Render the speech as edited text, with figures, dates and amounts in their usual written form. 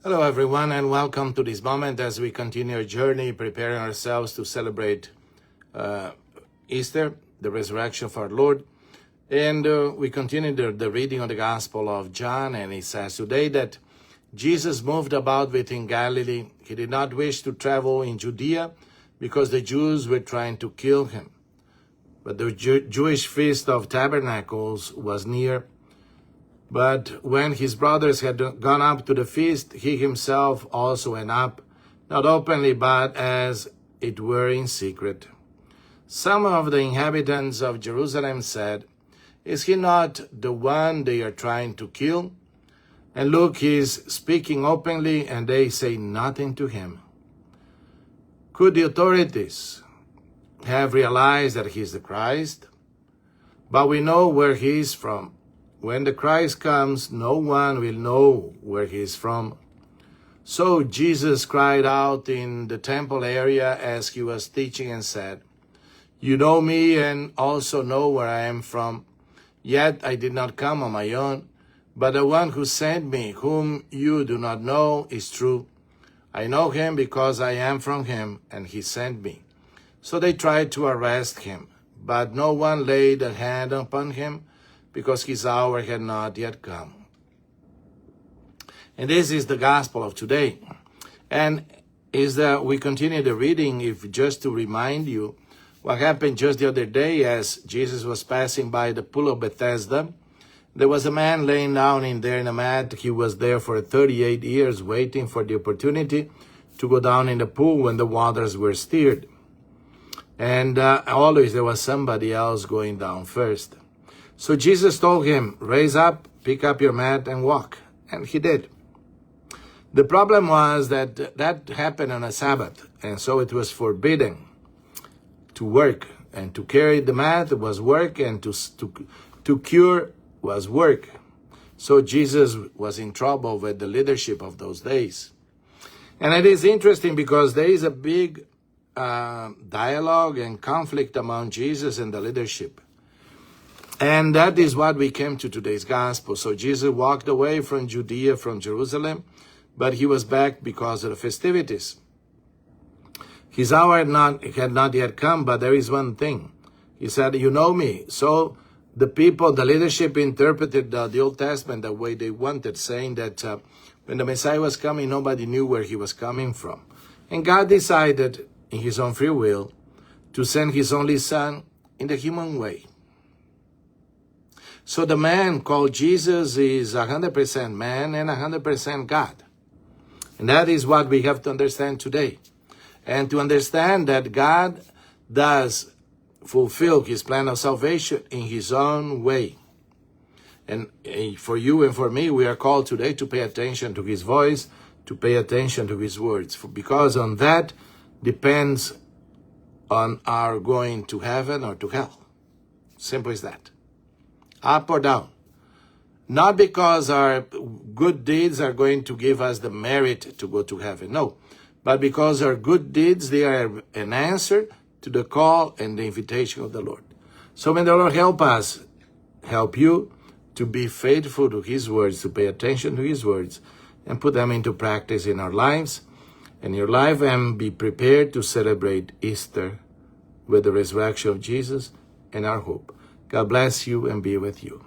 Hello, everyone, and welcome to this moment as we continue our journey, preparing ourselves to celebrate Easter, the resurrection of our Lord. And we continue the reading of the Gospel of John, and it says today that Jesus moved about within Galilee. He did not wish to travel in Judea because the Jews were trying to kill him. But the Jewish Feast of Tabernacles was near. But when his brothers had gone up to the feast, he himself also went up, not openly, but as it were in secret. Some of the inhabitants of Jerusalem said, "Is he not the one they are trying to kill? And look, he is speaking openly, and they say nothing to him." Could the authorities have realized that he is the Christ? But we know where he is from. When the Christ comes, no one will know where he is from. So Jesus cried out in the temple area as he was teaching and said, "You know me and also know where I am from. Yet I did not come on my own, but the one who sent me, whom you do not know, is true. I know him because I am from him, and he sent me." So they tried to arrest him, but no one laid a hand upon him, because his hour had not yet come. And this is the gospel of today. And we continue the reading, if just to remind you what happened just the other day as Jesus was passing by the pool of Bethesda. There was a man laying down in there in a mat. He was there for 38 years waiting for the opportunity to go down in the pool when the waters were stirred. And always there was somebody else going down first. So Jesus told him, "Raise up, pick up your mat and walk." And he did. The problem was that happened on a Sabbath. And so it was forbidden to work. And to carry the mat was work, and to cure was work. So Jesus was in trouble with the leadership of those days. And it is interesting because there is a big dialogue and conflict among Jesus and the leadership. And that is what we came to today's gospel. So Jesus walked away from Judea, from Jerusalem, but he was back because of the festivities. His hour had not yet come, but there is one thing. He said, "You know me." So the leadership interpreted the Old Testament the way they wanted, saying that when the Messiah was coming, nobody knew where he was coming from. And God decided, in his own free will, to send his only son in the human way. So the man called Jesus is 100% man and 100% God. And that is what we have to understand today. And to understand that God does fulfill his plan of salvation in his own way. And for you and for me, we are called today to pay attention to his voice, to pay attention to his words. Because on that depends on our going to heaven or to hell. Simple as that. Up or down. Not because our good deeds are going to give us the merit to go to heaven. No. But because our good deeds, they are an answer to the call and the invitation of the Lord. So may the Lord help us, help you to be faithful to his words, to pay attention to his words, and put them into practice in our lives, and your life, and be prepared to celebrate Easter with the resurrection of Jesus and our hope. God bless you and be with you.